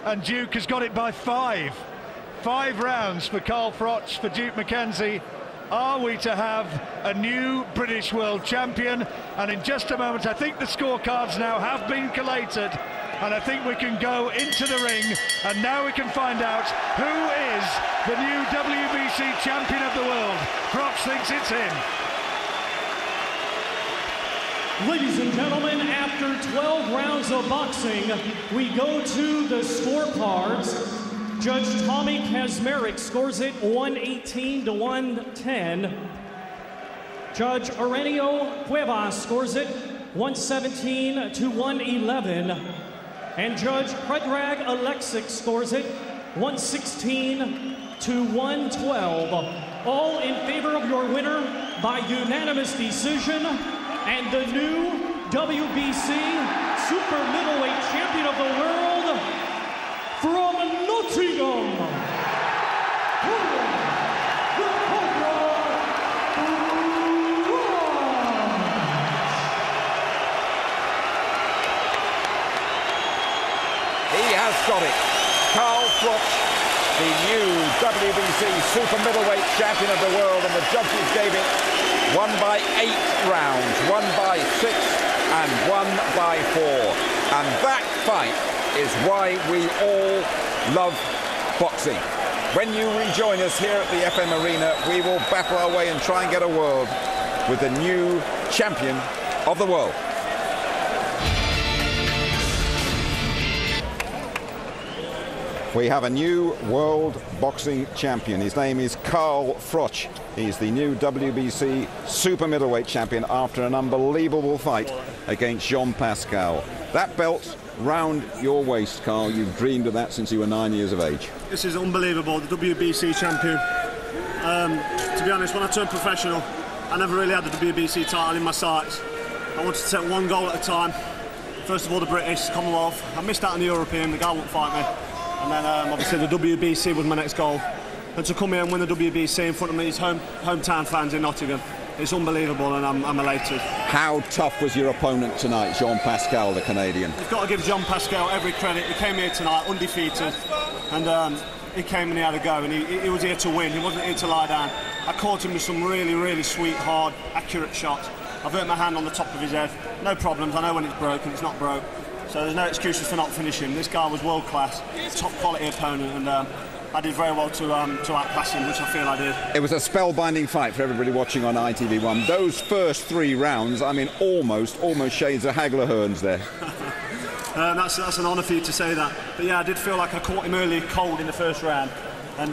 and Duke has got it by 5. 5 rounds for Carl Froch, for Duke McKenzie. Are we to have a new British world champion? And in just a moment, I think the scorecards now have been collated, and I think we can go into the ring, and now we can find out who is the new WBC champion of the world. Froch thinks it's him. Ladies and gentlemen, after 12 rounds of boxing, we go to the scorecards. Judge Tommy Kazmarek scores it 118 to 110. Judge Aurelio Cuevas scores it 117 to 111. And Judge Predrag Alexic scores it 116 to 112. All in favor of your winner by unanimous decision, and the new WBC Super Middleweight Champion of the World from Nottingham, He has got it. Carl Froch, the new WBC Super Middleweight Champion of the world, and the judges gave it 1 by 8 rounds, 1 by 6, and 1 by 4. And that fight is why we all love boxing. When you rejoin us here at the FM Arena, we will battle our way and try and get a world with the new champion of the world. We have a new world boxing champion. His name is Carl Froch. He's the new WBC Super Middleweight champion after an unbelievable fight against Jean Pascal. That belt round your waist, Carl. You've dreamed of that since you were 9 years of age. This is unbelievable, the WBC champion. To be honest, when I turned professional, I never really had the WBC title in my sights. I wanted to take one goal at a time. First of all, the British, Commonwealth. I missed out on the European, the guy wouldn't fight me. And then obviously the WBC was my next goal. And to come here and win the WBC in front of these hometown fans in Nottingham, it's unbelievable, and I'm elated. How tough was your opponent tonight, Jean Pascal, the Canadian? You've got to give Jean Pascal every credit. He came here tonight undefeated, and he came and he had a go, and he was here to win. He wasn't here to lie down. I caught him with some really, really sweet, hard, accurate shots. I've hurt my hand on the top of his head. No problems. I know when it's broken, it's not broke. So there's no excuses for not finishing. This guy was world class, top quality opponent, and I did very well to outclass him, which I feel I did. It was a spellbinding fight for everybody watching on ITV1. Those first 3 rounds, I mean, almost shades of Hagler Hearns there. That's an honour for you to say that. But yeah, I did feel like I caught him early cold in the first round, and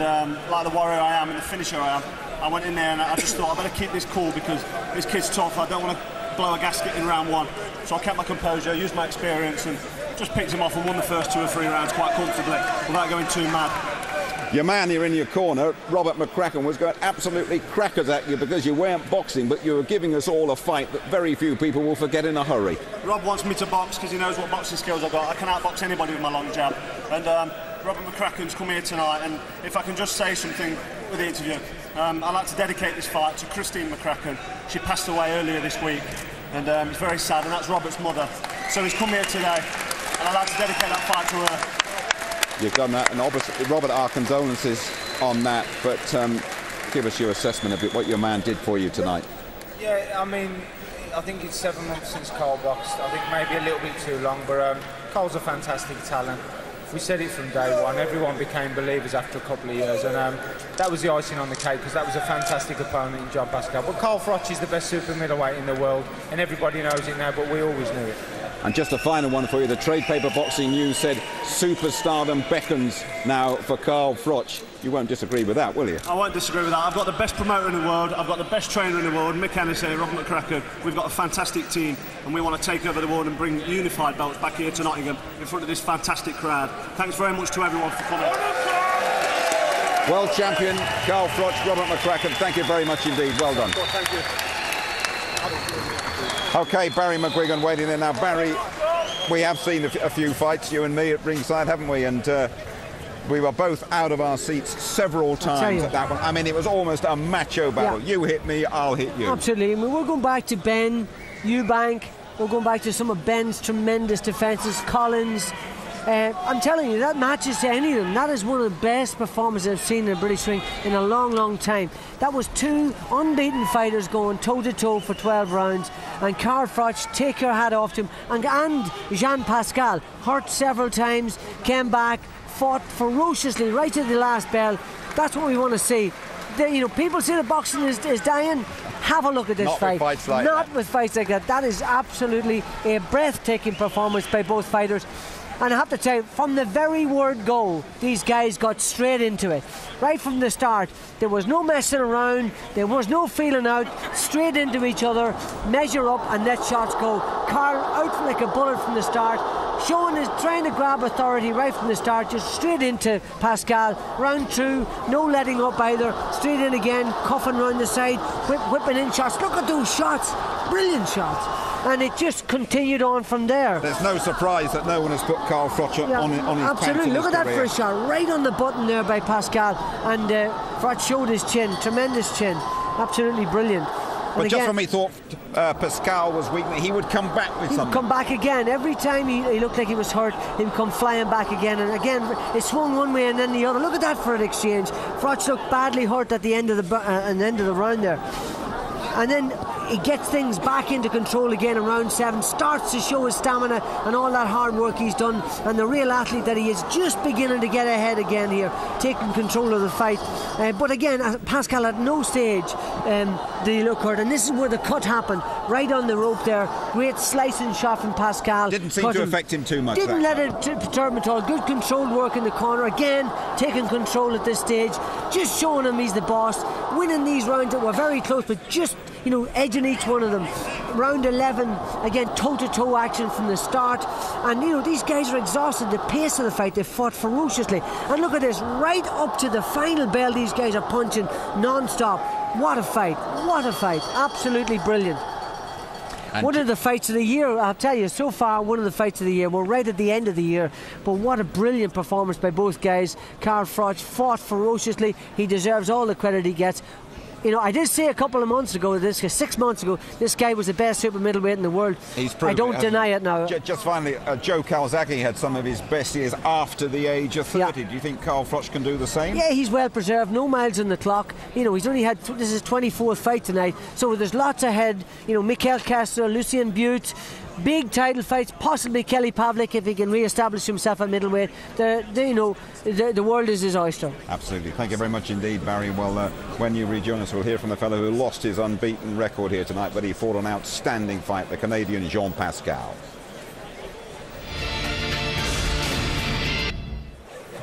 like the warrior I am and the finisher I am, I went in there and I just thought I better keep this cool because this kid's tough. I don't want to blow a gasket in round 1. So I kept my composure, used my experience, and just picked him off and won the first 2 or 3 rounds quite comfortably without going too mad. Your man here in your corner, Robert McCracken, was going absolutely crackers at you because you weren't boxing, but you were giving us all a fight that very few people will forget in a hurry. Rob wants me to box because he knows what boxing skills I've got. I can outbox anybody with my long jab. And Robert McCracken's come here tonight, and if I can just say something with the interview, I'd like to dedicate this fight to Christine McCracken. She passed away earlier this week, and it's very sad, and that's Robert's mother. So he's come here today, and I'd like to dedicate that fight to her. You've done that, and obviously, Robert, our condolences on that, but give us your assessment of what your man did for you tonight. Yeah, I mean, I think it's 7 months since Carl boxed. I think maybe a little bit too long, but Carl's a fantastic talent. We said it from day one. Everyone became believers after a couple of years, and that was the icing on the cake because that was a fantastic opponent in Jean Pascal. But Carl Froch is the best super middleweight in the world, and everybody knows it now, but we always knew it. And just a final one for you. The Trade Paper Boxing News said superstardom beckons now for Carl Froch. You won't disagree with that, will you? I won't disagree with that. I've got the best promoter in the world. I've got the best trainer in the world, Mick Hennessy, Robert McCracken. We've got a fantastic team, and we want to take over the world and bring unified belts back here to Nottingham in front of this fantastic crowd. Thanks very much to everyone for coming. World champion Carl Froch, Robert McCracken, thank you very much indeed. Well done. Thank you. OK, Barry McGuigan waiting there now. Barry, we have seen a few fights, you and me, at ringside, haven't we? And we were both out of our seats several times at that one. I mean, it was almost a macho battle. Yeah. You hit me, I'll hit you. Absolutely. I mean, we're going back to Ben Eubank. We're going back to some of Ben's tremendous defences. Collins, I'm telling you, that matches to any of them. That is one of the best performances I've seen in a British ring in a long, long time. That was two unbeaten fighters going toe-to-toe for 12 rounds, and Carl Froch, take your hat off to him, and Jean Pascal, hurt several times, came back, fought ferociously right to the last bell. That's what we want to see. People say that boxing is dying. Have a look at this fight. Not with fights like that. That is absolutely a breathtaking performance by both fighters. And I have to tell you, from the very word go, these guys got straight into it. Right from the start, there was no messing around, there was no feeling out, straight into each other, measure up and let shots go. Carl out like a bullet from the start, trying to grab authority right from the start, just straight into Pascal. Round two, no letting up either, straight in again, cuffing round the side, whipping in shots. Look at those shots, brilliant shots. And it just continued on from there. There's no surprise that no one has put Carl Froch on his absolutely. Look at that first shot, right on the button there by Pascal, and Froch showed his chin, tremendous chin, absolutely brilliant. But again, just when we thought Pascal was weak, he would come back with something. He would come back again. Every time he looked like he was hurt, he would come flying back again. And again, it swung one way and then the other. Look at that for an exchange. Froch looked badly hurt at the end of the round there. And then he gets things back into control again in round 7, starts to show his stamina and all that hard work he's done, and the real athlete that he is, just beginning to get ahead again here, taking control of the fight. But again, Pascal at no stage did he look hurt, and this is where the cut happened, right on the rope there. Great slicing shot from Pascal. Didn't seem to affect him too much. Didn't let it perturb him at all. Good controlled work in the corner, again taking control at this stage, just showing him he's the boss, winning these rounds that were very close, but just edging each one of them. Round 11, again, toe-to-toe action from the start. And, these guys are exhausted. The pace of the fight, they fought ferociously. And look at this, right up to the final bell, these guys are punching non-stop. What a fight. What a fight. Absolutely brilliant. And one of the fights of the year, I'll tell you, so far, one of the fights of the year. We're right at the end of the year, but what a brilliant performance by both guys. Carl Froch fought ferociously. He deserves all the credit he gets. I did say a couple of months ago, 6 months ago, this guy was the best super middleweight in the world. I don't deny it now. Just finally, Joe Calzaghe had some of his best years after the age of 30. Yeah. Do you think Carl Froch can do the same? Yeah, he's well preserved, no miles on the clock. He's only had, this is his 24th fight tonight, so there's lots ahead. Mikel Castro, Lucien Butte, big title fights, possibly Kelly Pavlik if he can re-establish himself at middleweight. The world is his oyster. Absolutely. Thank you very much indeed, Barry. Well, when you rejoin us, we'll hear from the fellow who lost his unbeaten record here tonight, but he fought an outstanding fight, the Canadian Jean Pascal.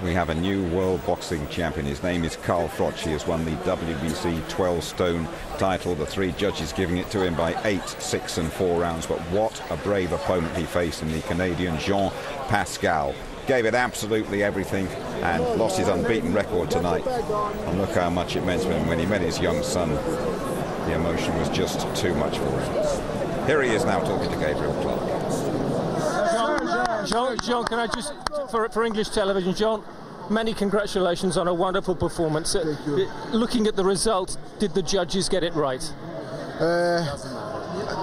We have a new world boxing champion. His name is Carl Froch. He has won the WBC 12-stone title. The 3 judges giving it to him by 8, 6 and 4 rounds. But what a brave opponent he faced in the Canadian Jean Pascal. Gave it absolutely everything and lost his unbeaten record tonight. And look how much it meant to him when he met his young son. The emotion was just too much for him. Here he is now talking to Gabriel Clark. John, can I just, for English television, John, many congratulations on a wonderful performance. Looking at the result, did the judges get it right?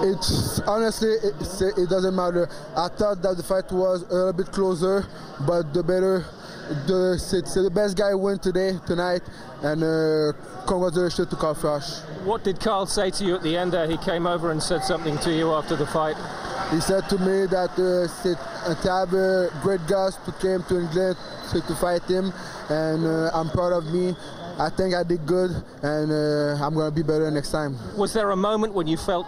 It's honestly, it doesn't matter. I thought that the fight was a little bit closer, but the best guy won tonight, and congratulations to Carl Froch. What did Carl say to you at the end there? He came over and said something to you after the fight. He said to me that to have great guys who came to England to fight him, and I'm proud of me. I think I did good, and I'm going to be better next time. Was there a moment when you felt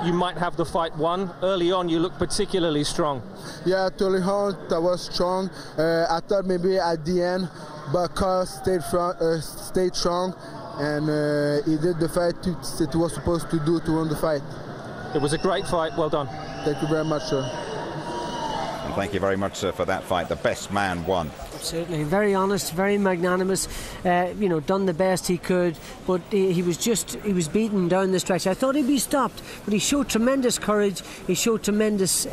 you might have the fight won? Early on, you looked particularly strong. Yeah, early on, I was strong. I thought maybe at the end, but Carl stayed strong, and he did the fight that he was supposed to do to win the fight. It was a great fight. Well done. Thank you very much, sir. And thank you very much, sir, for that fight. The best man won. Certainly, very honest, very magnanimous. Done the best he could, but he was beaten down the stretch. I thought he'd be stopped, but he showed tremendous courage. He showed tremendous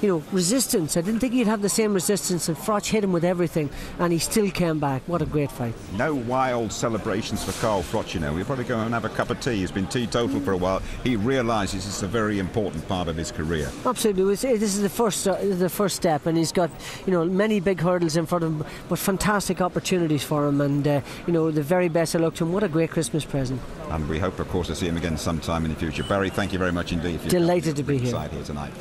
resistance. I didn't think he'd have the same resistance, and Froch hit him with everything, and he still came back. What a great fight. No wild celebrations for Carl Froch, We'll probably go and have a cup of tea. He's been teetotal for a while. He realises it's a very important part of his career. Absolutely. This is the first step, and he's got many big hurdles in front of him, but fantastic opportunities for him, and the very best of luck to him. What a great Christmas present. And we hope, of course, to see him again sometime in the future. Barry, thank you very much indeed. Delighted to be here tonight.